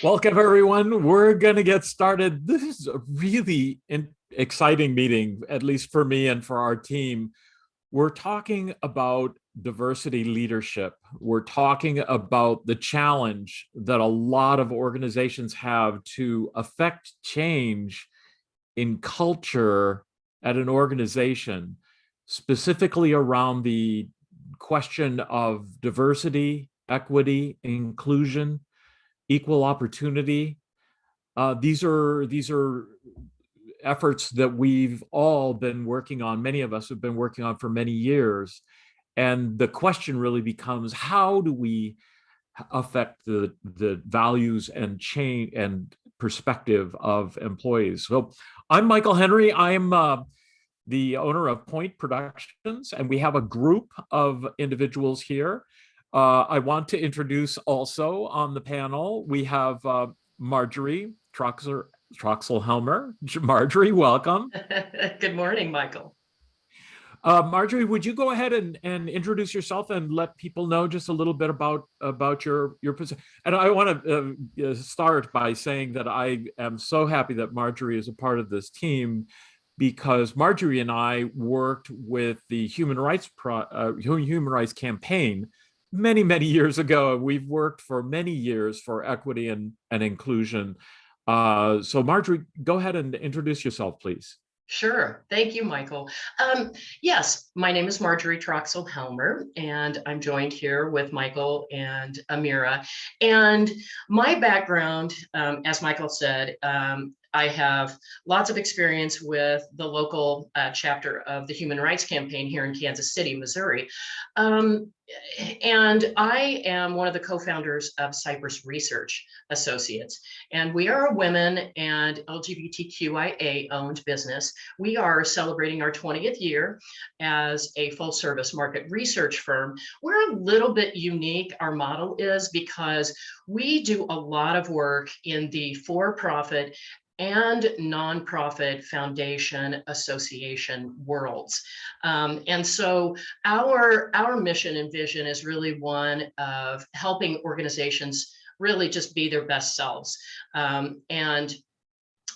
Welcome, everyone. We're going to get started. This is a really exciting meeting, at least for me and for our team. We're talking about diversity leadership. We're talking about the challenge that a lot of organizations have to affect change in culture at an organization, specifically around the question of diversity, equity, inclusion, equal opportunity. These are efforts that we've all been working on. Many of us have been working on for many years. And the question really becomes, how do we affect the values and change and perspective of employees? So I'm Michael Henry. I'm the owner of Point Productions, and we have a group of individuals here. I want to introduce also on the panel, we have Marjorie Troxel-Helmer. Marjorie, welcome. Good morning, Michael. Marjorie, would you go ahead and introduce yourself and let people know just a little bit about your position? And I want to start by saying that I am so happy that Marjorie is a part of this team, because Marjorie and I worked with the Human Rights Campaign many years ago. We've worked for many years for equity and inclusion. So Marjorie, go ahead and introduce yourself, please. Sure. Thank you, Michael. Yes, my name is Marjorie Troxel-Helmer, and I'm joined here with Michael and Amira. And my background, as Michael said, I have lots of experience with the local chapter of the Human Rights Campaign here in Kansas City, Missouri. And I am one of the co-founders of Cypress Research Associates. And we are a women and LGBTQIA owned business. We are celebrating our 20th year as a full service market research firm. We're a little bit unique, our model is, because we do a lot of work in the for-profit and nonprofit foundation association worlds. And so our mission and vision is really one of helping organizations really just be their best selves. And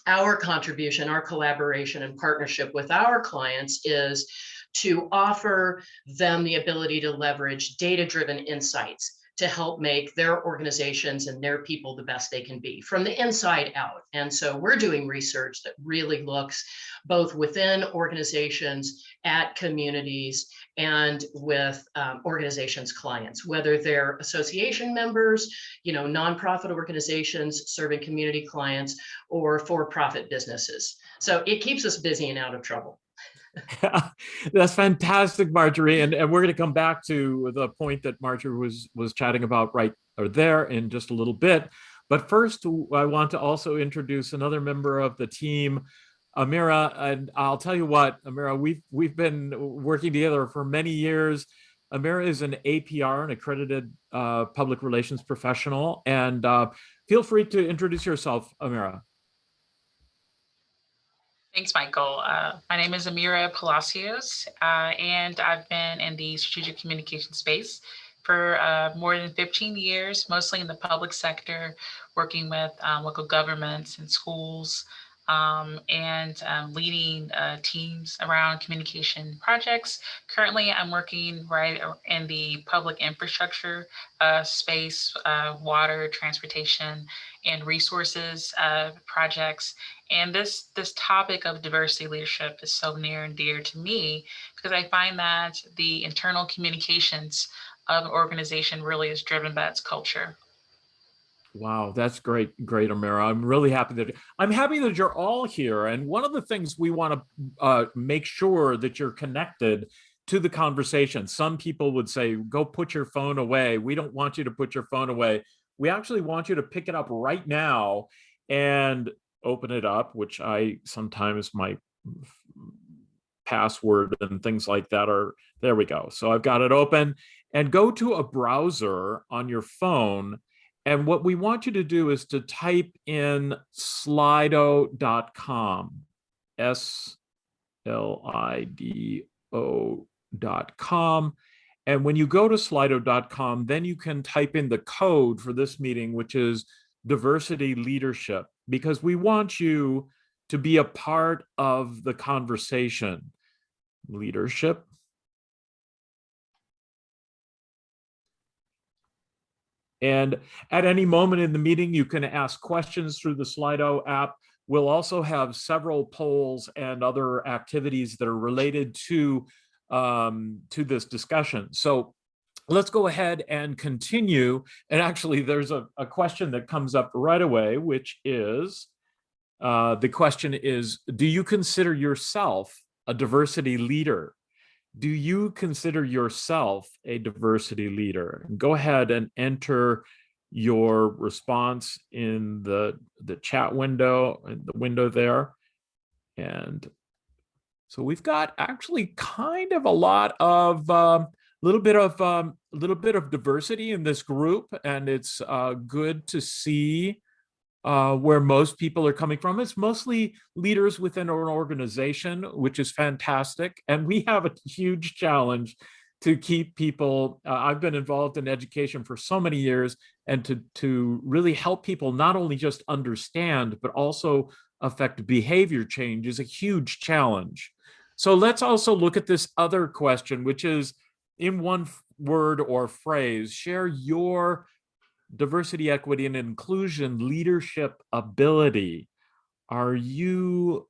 our contribution, our collaboration and partnership with our clients is to offer them the ability to leverage data-driven insights to help make their organizations and their people the best they can be from the inside out. And so we're doing research that really looks both within organizations, at communities, and with organizations' clients, whether they're association members, nonprofit organizations serving community clients, or for-profit businesses. So it keeps us busy and out of trouble. That's fantastic, Marjorie. And we're going to come back to the point that Marjorie was chatting about right there in just a little bit. But first, I want to also introduce another member of the team, Amira. And I'll tell you what, Amira, we've been working together for many years. Amira is an APR, an accredited public relations professional. And feel free to introduce yourself, Amira. Thanks, Michael. My name is Amira Palacios, and I've been in the strategic communication space for more than 15 years, mostly in the public sector, working with local governments and schools, and leading teams around communication projects. Currently, I'm working right in the public infrastructure space, water, transportation, and resources projects. And this topic of diversity leadership is so near and dear to me, because I find that the internal communications of an organization really is driven by its culture. Wow, that's great, Amira. I'm really happy that you're all here. And one of the things we want to make sure that you're connected to the conversation. Some people would say, go put your phone away. We don't want you to put your phone away. We actually want you to pick it up right now and open it up, which I sometimes my password and things like that are, there we go. So I've got it open, and go to a browser on your phone. And what we want you to do is to type in slido.com, SLIDO.com. And when you go to slido.com, then you can type in the code for this meeting, which is diversity leadership, because we want you to be a part of the conversation. Leadership. And at any moment in the meeting, you can ask questions through the Slido app. We'll also have several polls and other activities that are related to this discussion. So let's go ahead and continue. And actually, there's a question that comes up right away, which is, the question is, do you consider yourself a diversity leader? Do you consider yourself a diversity leader? And go ahead and enter your response in the chat window, in the window there. And so we've got actually kind of a lot of little bit of diversity in this group, and it's good to see where most people are coming from. It's mostly leaders within our organization, which is fantastic. And we have a huge challenge to keep people. I've been involved in education for so many years, and to really help people not only just understand, but also affect behavior change is a huge challenge. So let's also look at this other question, which is, in one word or phrase, share your diversity, equity, and inclusion leadership ability. Are you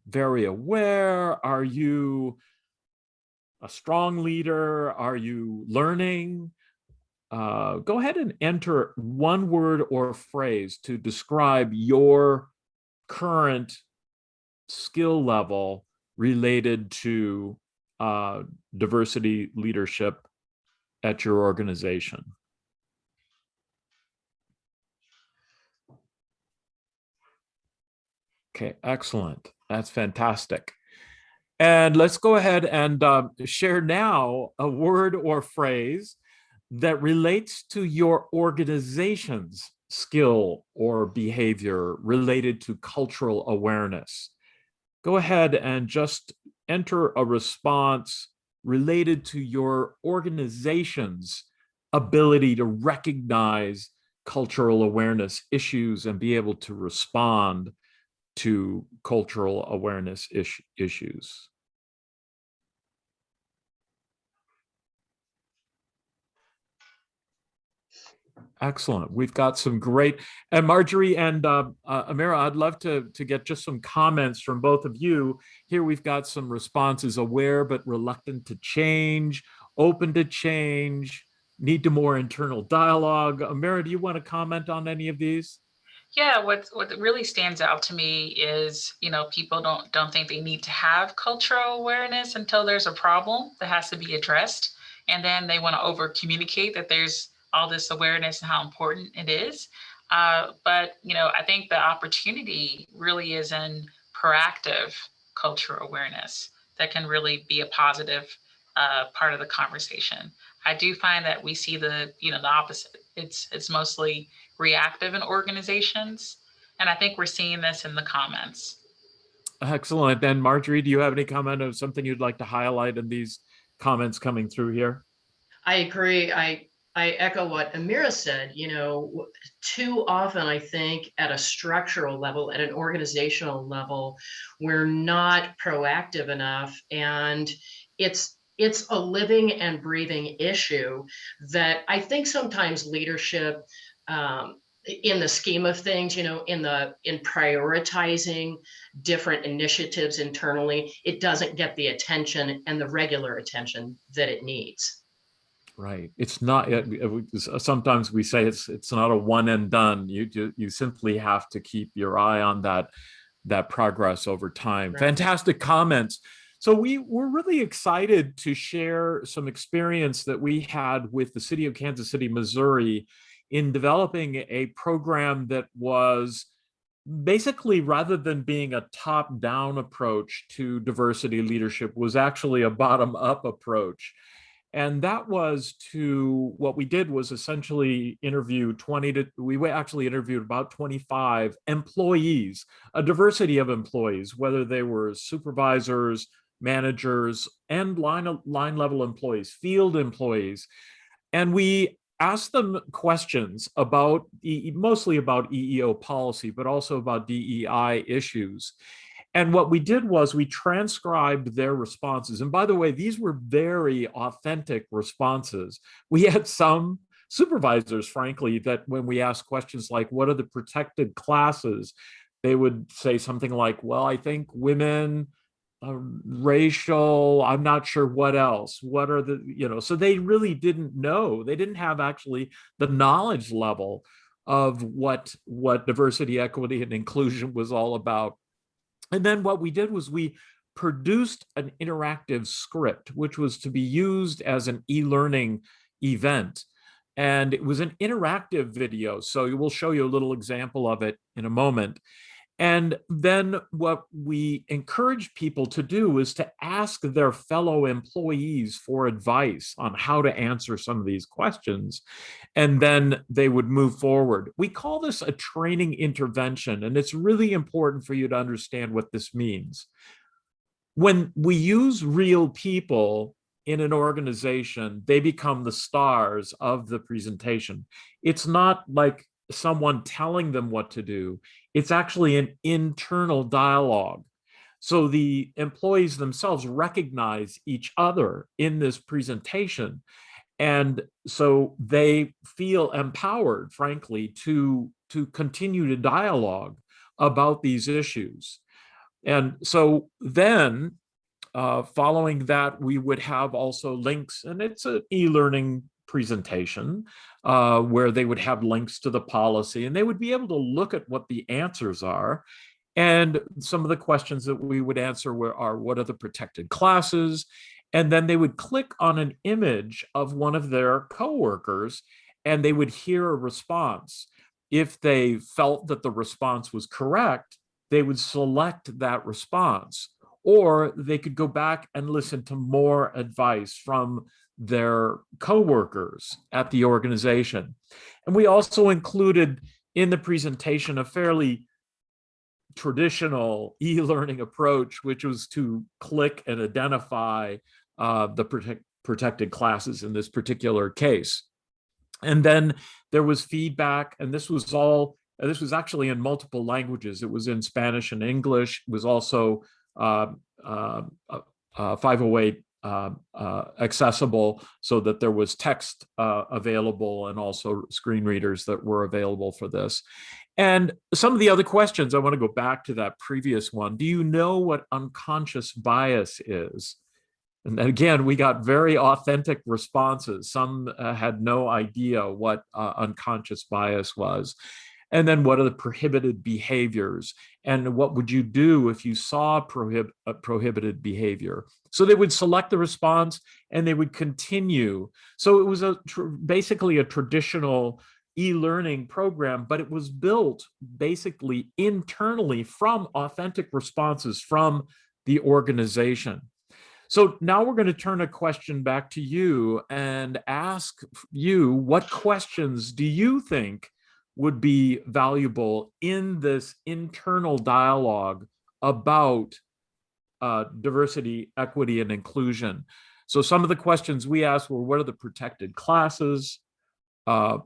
very aware? Are you a strong leader? Are you learning? Go ahead and enter one word or phrase to describe your current skill level related to diversity leadership at your organization. Okay, excellent. That's fantastic. And let's go ahead and share now a word or phrase that relates to your organization's skill or behavior related to cultural awareness. Go ahead and just enter a response related to your organization's ability to recognize cultural awareness issues and be able to respond to cultural awareness issues. Excellent. We've got some great, and Marjorie and Amira, I'd love to get just some comments from both of you. Here we've got some responses: aware but reluctant to change, open to change, need to more internal dialogue. Amira, do you want to comment on any of these? Yeah, what really stands out to me is, people don't think they need to have cultural awareness until there's a problem that has to be addressed. And then they want to over communicate that there's all this awareness and how important it is. But I think the opportunity really is in proactive cultural awareness that can really be a positive part of the conversation. I do find that we see the opposite. It's mostly reactive in organizations. And I think we're seeing this in the comments. Excellent. And Marjorie, do you have any comment of something you'd like to highlight in these comments coming through here? I agree. I echo what Amira said. Too often, I think at a structural level, at an organizational level, we're not proactive enough. And it's a living and breathing issue that I think sometimes leadership, in the scheme of things, in prioritizing different initiatives internally, it doesn't get the attention and the regular attention that it needs. Right. It's not. Sometimes we say it's not a one and done. You simply have to keep your eye on that progress over time. Right. Fantastic comments. So we're really excited to share some experience that we had with the city of Kansas City, Missouri, in developing a program that was basically, rather than being a top-down approach to diversity leadership, was actually a bottom-up approach. And that was what we did was essentially we actually interviewed about 25 employees, a diversity of employees, whether they were supervisors, managers, and line level employees, field employees. And we ask them questions about mostly about EEO policy, but also about DEI issues. And what we did was we transcribed their responses. And by the way, these were very authentic responses. We had some supervisors, frankly, that when we asked questions like, what are the protected classes? They would say something like, well, I think women, racial, I'm not sure what else. What are the, so they really didn't know. They didn't have actually the knowledge level of what diversity, equity, and inclusion was all about. And then what we did was we produced an interactive script, which was to be used as an e-learning event. And it was an interactive video. So we'll show you a little example of it in a moment. And then what we encourage people to do is to ask their fellow employees for advice on how to answer some of these questions. And then they would move forward. We call this a training intervention, and it's really important for you to understand what this means. When we use real people in an organization, they become the stars of the presentation. It's not like someone telling them what to do. It's actually an internal dialogue. So the employees themselves recognize each other in this presentation. And so they feel empowered, frankly, to continue to dialogue about these issues. And so then following that, we would have also links, and it's an e-learning presentation where they would have links to the policy, and they would be able to look at what the answers are. And some of the questions that we would answer are, what are the protected classes? And then they would click on an image of one of their coworkers, and they would hear a response. If they felt that the response was correct, they would select that response. Or they could go back and listen to more advice from their coworkers at the organization. And we also included in the presentation a fairly traditional e-learning approach, which was to click and identify the protected classes in this particular case. And then there was feedback, and this was actually in multiple languages. It was in Spanish and English. It was also 508 accessible, so that there was text available and also screen readers that were available for this. And some of the other questions, I want to go back to that previous one. Do you know what unconscious bias is? And again, we got very authentic responses. Some had no idea what unconscious bias was. And then what are the prohibited behaviors? And what would you do if you saw prohibited behavior? So they would select the response and they would continue. So it was basically a traditional e-learning program, but it was built basically internally from authentic responses from the organization. So now we're going to turn a question back to you and ask you, what questions do you think would be valuable in this internal dialogue about diversity, equity, and inclusion? So some of the questions we asked were, what are the protected classes? What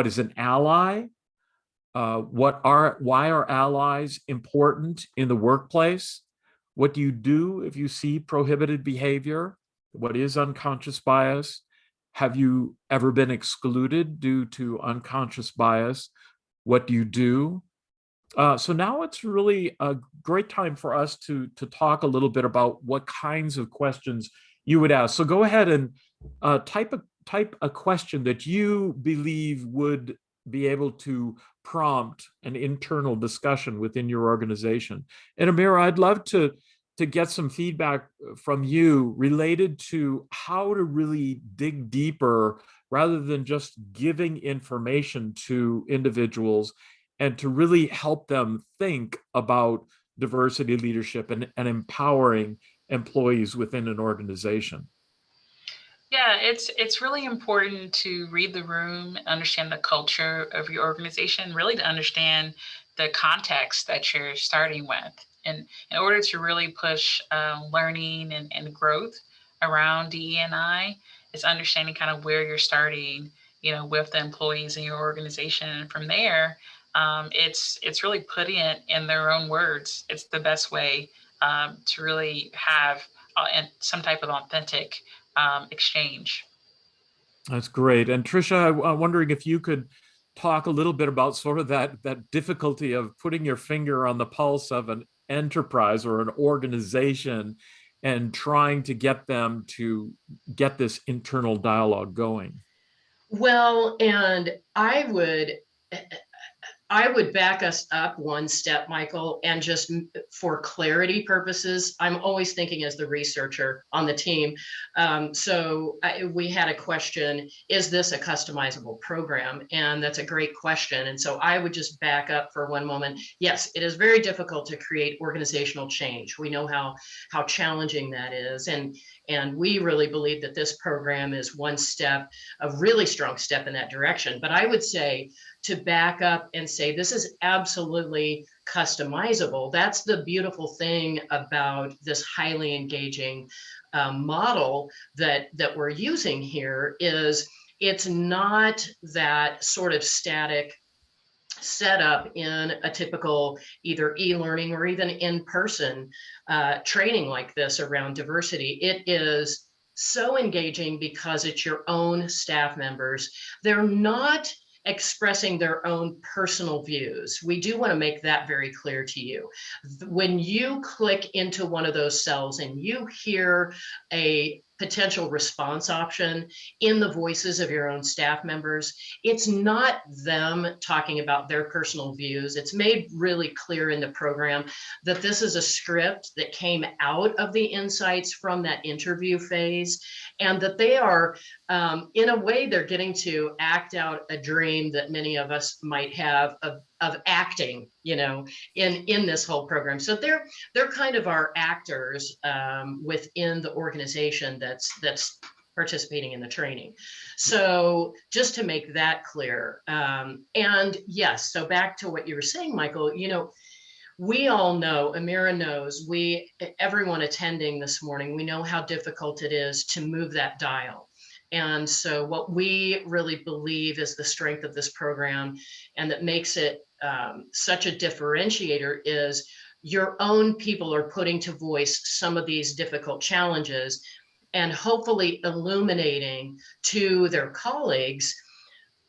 is an ally? Why are allies important in the workplace? What do you do if you see prohibited behavior? What is unconscious bias? Have you ever been excluded due to unconscious bias? What do you do? So now it's really a great time for us to talk a little bit about what kinds of questions you would ask. So go ahead and type a question that you believe would be able to prompt an internal discussion within your organization. And Amira, I'd love to get some feedback from you related to how to really dig deeper rather than just giving information to individuals, and to really help them think about diversity leadership and empowering employees within an organization. Yeah, it's really important to read the room, understand the culture of your organization, really to understand the context that you're starting with. And in order to really push learning and growth around DE&I, it's understanding kind of where you're starting, with the employees in your organization. And from there, it's really putting it in their own words. It's the best way to really have some type of authentic exchange. That's great. And Tricia, I'm wondering if you could talk a little bit about sort of that difficulty of putting your finger on the pulse of an enterprise or an organization and trying to get them to get this internal dialogue going. Well, and I would back us up one step, Michael, and just for clarity purposes, I'm always thinking as the researcher on the team. We had a question, is this a customizable program? And that's a great question. And so I would just back up for one moment. Yes, it is very difficult to create organizational change. We know how challenging that is. And we really believe that this program is one step, a really strong step in that direction. But I would say, to back up and say this is absolutely customizable. That's the beautiful thing about this highly engaging model that we're using here. Is it's not that sort of static setup in a typical either e-learning or even in-person training like this around diversity. It is so engaging because it's your own staff members. They're not expressing their own personal views. We do want to make that very clear to you. When you click into one of those cells and you hear a potential response option in the voices of your own staff members, it's not them talking about their personal views. It's made really clear in the program that this is a script that came out of the insights from that interview phase, and that they are, in a way, they're getting to act out a dream that many of us might have of acting, in this whole program. So they're kind of our actors within the organization that's participating in the training. So just to make that clear. And yes, so back to what you were saying, Michael, we all know, Amira knows, everyone attending this morning, we know how difficult it is to move that dial. And so what we really believe is the strength of this program, and that makes it such a differentiator, is your own people are putting to voice some of these difficult challenges and hopefully illuminating to their colleagues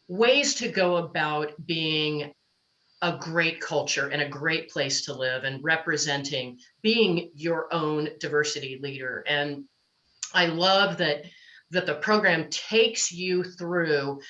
ways to go about being a great culture and a great place to live, and representing, being your own diversity leader. And I love that the program takes you through,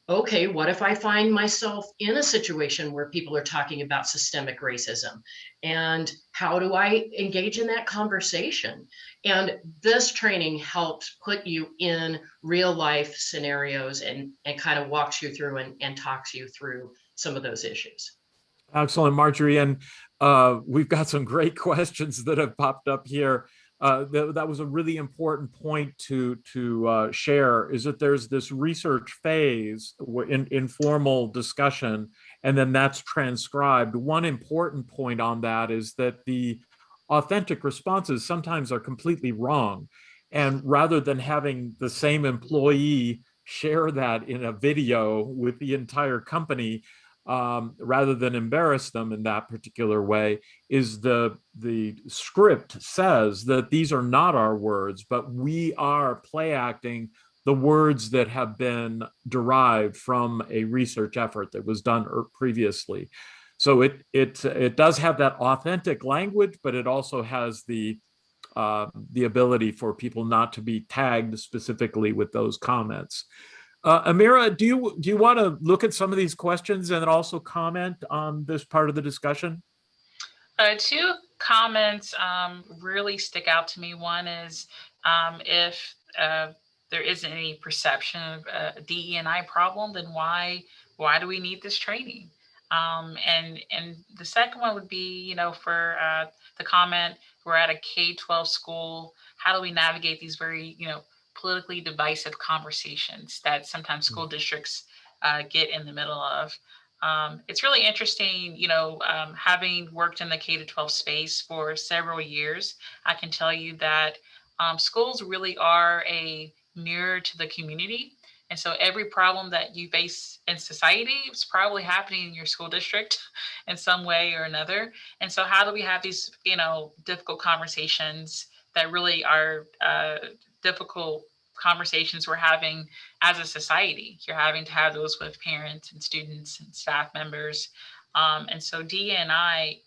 okay, what if I find myself in a situation where people are talking about systemic racism? And how do I engage in that conversation? And this training helps put you in real life scenarios and kind of walks you through and talks you through some of those issues. Excellent, Marjorie. And we've got some great questions that have popped up here. That was a really important point to share, is that there's this research phase in informal discussion, and then that's transcribed. One important point on that is that the authentic responses sometimes are completely wrong. And rather than having the same employee share that in a video with the entire company, rather than embarrass them in that particular way, is the script says that these are not our words, but we are play acting the words that have been derived from a research effort that was done previously. So it does have that authentic language, but it also has the ability for people not to be tagged specifically with those comments. Amira, do you want to look at some of these questions and then also comment on this part of the discussion? Two comments really stick out to me. One is if there isn't any perception of a DE&I problem, then why do we need this training? And the second one would be, for the comment, we're at a K-12 school. How do we navigate these very, politically divisive conversations that sometimes school districts get in the middle of? It's really interesting, having worked in the K-12 space for several years, I can tell you that schools really are a mirror to the community. And so every problem that you face in society is probably happening in your school district in some way or another. And so how do we have these, difficult conversations that really are difficult conversations we're having as a society? You're having to have those with parents and students and staff members. And so DEI,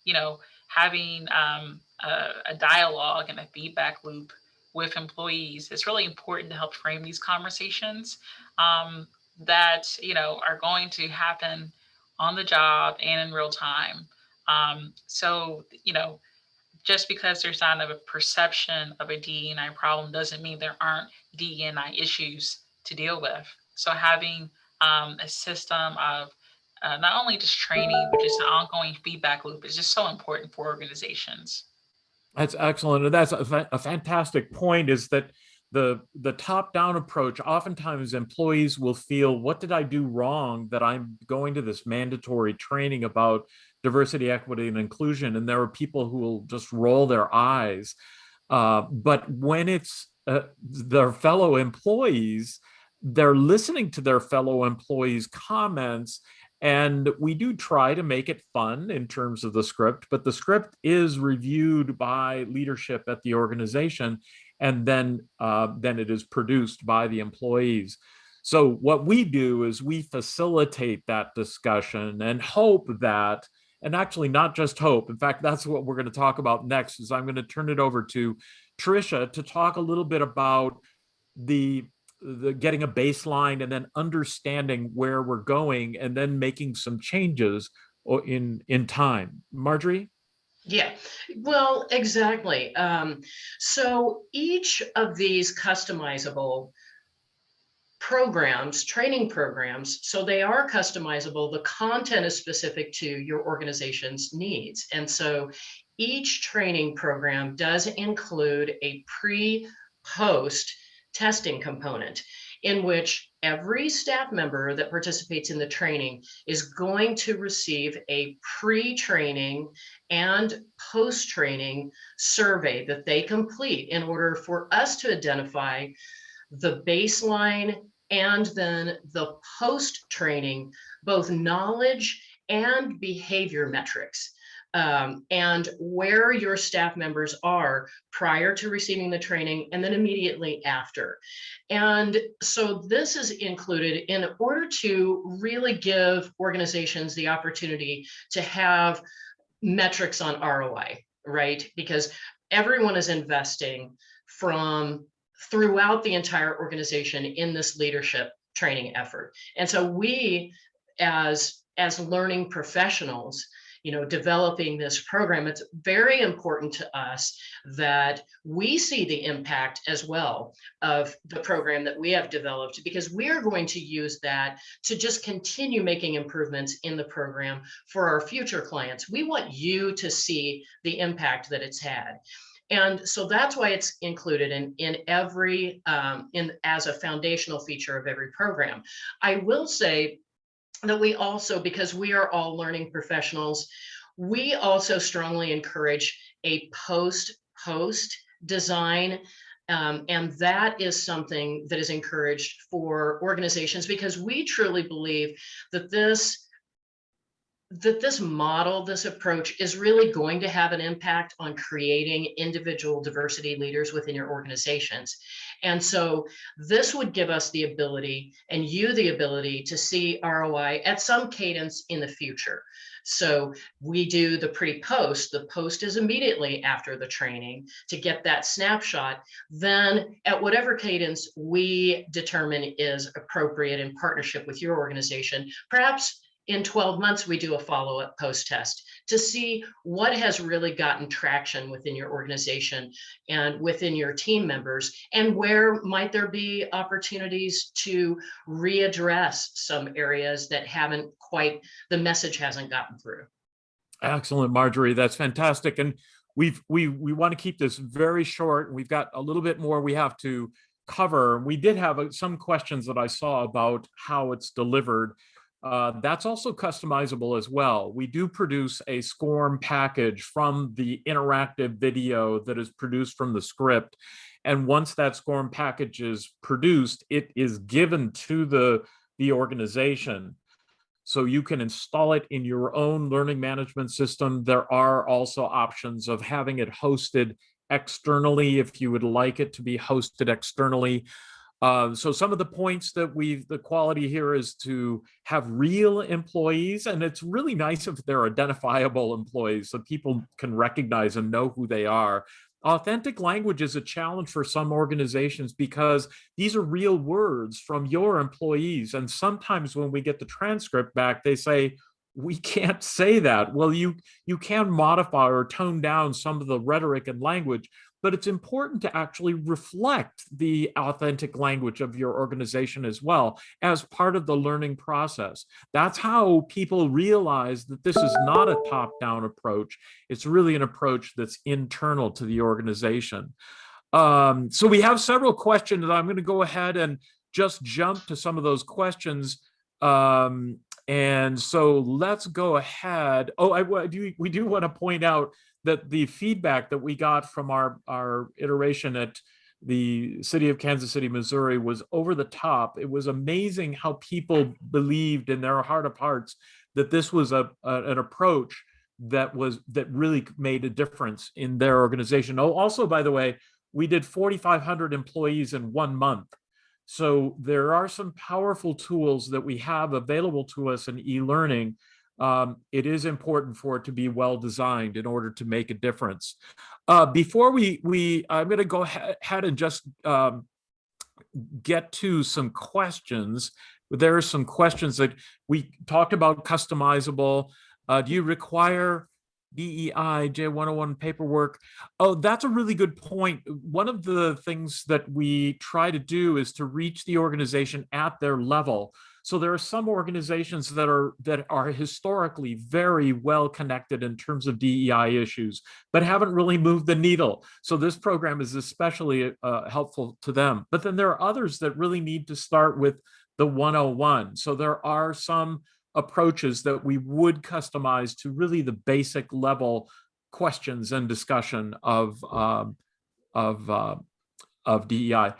having a dialogue and a feedback loop with employees is really important to help frame these conversations that are going to happen on the job and in real time. So just because there's not a perception of a DEI problem doesn't mean there aren't DEI issues to deal with. So having a system of not only just training, but just an ongoing feedback loop is just so important for organizations. That's excellent. And that's a fantastic point, is that the top-down approach, oftentimes employees will feel, what did I do wrong that I'm going to this mandatory training about diversity, equity, and inclusion? And there are people who will just roll their eyes. But when it's their fellow employees, they're listening to their fellow employees' comments. And we do try to make it fun in terms of the script, but the script is reviewed by leadership at the organization, and then it is produced by the employees. So what we do is we facilitate that discussion and hope that, and actually not just hope, in fact, that's what we're going to talk about next, is I'm going to turn it over to Tricia to talk a little bit about the getting a baseline and then understanding where we're going and then making some changes in time. Marjorie? Yeah, well, exactly. So each of these customizable programs, training programs, so they are customizable. The content is specific to your organization's needs. And so each training program does include a pre-post testing component in which every staff member that participates in the training is going to receive a pre-training and post-training survey that they complete in order for us to identify the baseline and then the post-training, both knowledge and behavior metrics, and where your staff members are prior to receiving the training and then immediately after. And so this is included in order to really give organizations the opportunity to have metrics on ROI, right? Because everyone is investing from throughout the entire organization in this leadership training effort. And so we, as learning professionals, developing this program, it's very important to us that we see the impact as well of the program that we have developed, because we're going to use that to just continue making improvements in the program for our future clients. We want you to see the impact that it's had. And so that's why it's included in every, as a foundational feature of every program. I will say that we also, because we are all learning professionals, we also strongly encourage a post design. And that is something that is encouraged for organizations, because we truly believe that this model, this approach is really going to have an impact on creating individual diversity leaders within your organizations. And so this would give us the ability, and you the ability, to see ROI at some cadence in the future. So we do the pre-post. The post is immediately after the training to get that snapshot. Then at whatever cadence we determine is appropriate in partnership with your organization, perhaps in 12 months, we do a follow-up post-test to see what has really gotten traction within your organization and within your team members, and where might there be opportunities to readdress some areas that the message hasn't gotten through. Excellent, Marjorie. That's fantastic. And we want to keep this very short. We've got a little bit more we have to cover. We did have some questions that I saw about how it's delivered. that's also customizable as well. We do produce a SCORM package from the interactive video that is produced from the script. And once that SCORM package is produced, it is given to the organization. So you can install it in your own learning management system. There are also options of having it hosted externally if you would like it to be hosted externally. So some of the points that the quality here is to have real employees, and it's really nice if they're identifiable employees so people can recognize and know who they are. Authentic language is a challenge for some organizations because these are real words from your employees. And sometimes when we get the transcript back, they say, we can't say that. Well, you can modify or tone down some of the rhetoric and language, but it's important to actually reflect the authentic language of your organization as well as part of the learning process. That's how people realize that this is not a top-down approach. It's really an approach that's internal to the organization. So we have several questions. I'm going to go ahead and just jump to some of those questions. And so let's go ahead. Oh, we do want to point out that the feedback that we got from our iteration at the city of Kansas City, Missouri was over the top. It was amazing how people believed in their heart of hearts that this was an approach that really made a difference in their organization. Oh, also, by the way, we did 4,500 employees in 1 month. So there are some powerful tools that we have available to us in e-learning. It is important for it to be well designed in order to make a difference. Before I'm going to go ahead and just get to some questions. There are some questions that we talked about. Customizable. Do you require DEI, J101 paperwork? Oh, that's a really good point. One of the things that we try to do is to reach the organization at their level. So there are some organizations that are historically very well connected in terms of DEI issues, but haven't really moved the needle. So this program is especially helpful to them. But then there are others that really need to start with the 101. So there are some approaches that we would customize to really the basic level questions and discussion of DEI.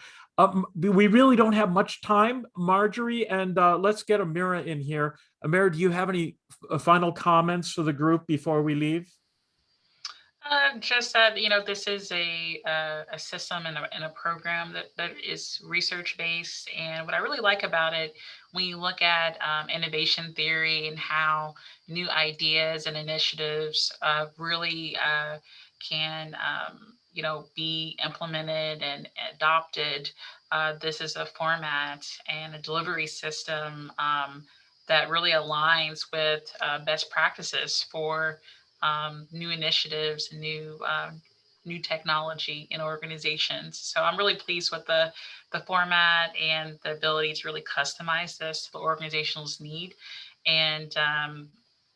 We really don't have much time, Marjorie, and let's get Amira in here. Amira, do you have any final comments for the group before we leave? Just that, this is a system and a program that is research-based. And what I really like about it, when you look at innovation theory and how new ideas and initiatives really can, be implemented and adopted, this is a format and a delivery system that really aligns with best practices for new initiatives, new technology in organizations. So I'm really pleased with the format and the ability to really customize this to the organization's need. And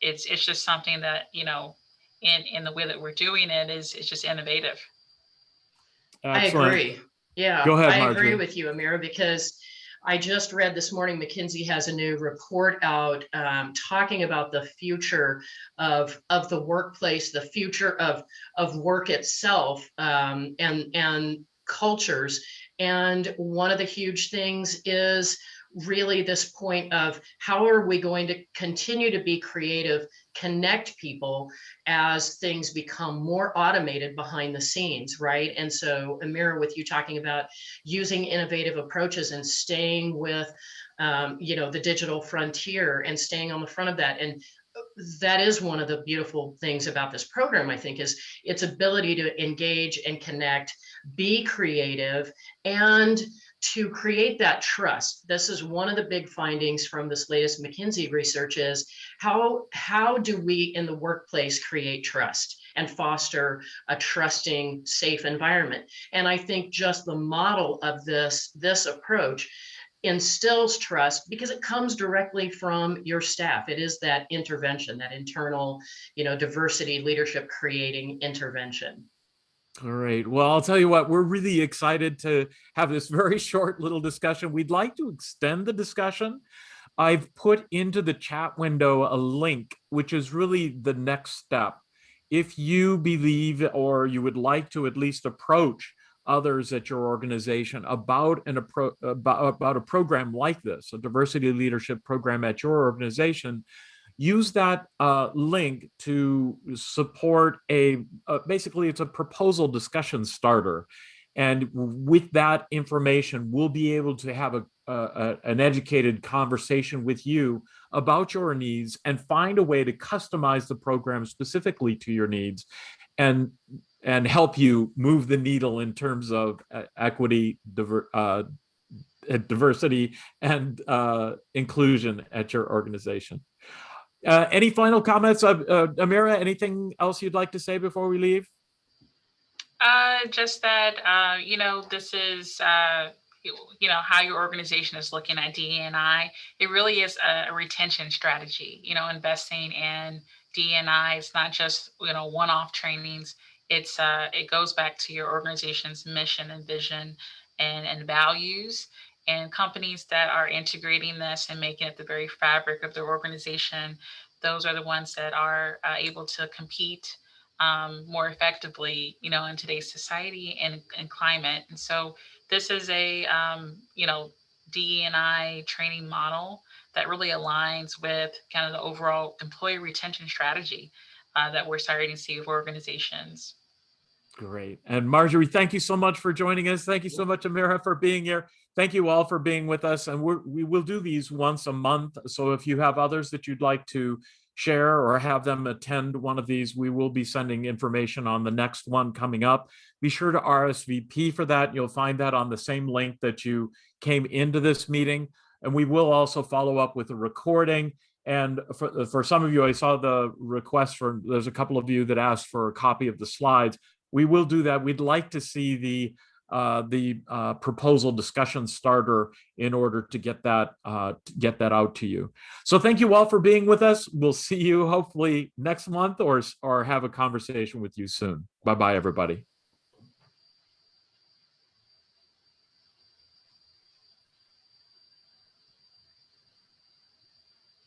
it's just something that, in the way that we're doing it is just innovative. Excellent. I agree. Yeah, Go ahead, I Marjorie. agree with you, Amira, because I just read this morning, McKinsey has a new report out talking about the future of the workplace, the future of work itself, and cultures. And one of the huge things is really this point of how are we going to continue to be creative, connect people as things become more automated behind the scenes, right? And so, Amira, with you talking about using innovative approaches and staying with, the digital frontier and staying on the front of that. And that is one of the beautiful things about this program, I think, is its ability to engage and connect, be creative, and to create that trust. This is one of the big findings from this latest McKinsey research is how do we in the workplace create trust and foster a trusting, safe environment? And I think just the model of this approach instills trust because it comes directly from your staff. It is that intervention, that internal, diversity, leadership creating intervention. All right. Well, I'll tell you what, we're really excited to have this very short little discussion. We'd like to extend the discussion. I've put into the chat window a link, which is really the next step. If you believe or you would like to at least approach others at your organization about a program like this, a diversity leadership program at your organization, use that link to support basically it's a proposal discussion starter. And with that information, we'll be able to have an educated conversation with you about your needs and find a way to customize the program specifically to your needs and help you move the needle in terms of equity, diversity, and inclusion at your organization. Any final comments, Amira? Anything else you'd like to say before we leave? Just that, this is, how your organization is looking at DE&I. It really is a retention strategy, investing in DE&I. It's not just, one-off trainings. It goes back to your organization's mission and vision and values. And companies that are integrating this and making it the very fabric of their organization, those are the ones that are able to compete more effectively, in today's society and climate. And so this is a, DE&I training model that really aligns with kind of the overall employee retention strategy that we're starting to see with organizations. Great. And Marjorie, thank you so much for joining us. Thank you so much, Amira, for being here. Thank you all for being with us. And we will do these once a month. So if you have others that you'd like to share or have them attend one of these, we will be sending information on the next one coming up. Be sure to RSVP for that. You'll find that on the same link that you came into this meeting. And we will also follow up with a recording. And for some of you, I saw the request there's a couple of you that asked for a copy of the slides. We will do that. We'd like to see the proposal discussion starter in order to get that out to you. So thank you all for being with us. We'll see you hopefully next month or have a conversation with you soon. Bye-bye, everybody.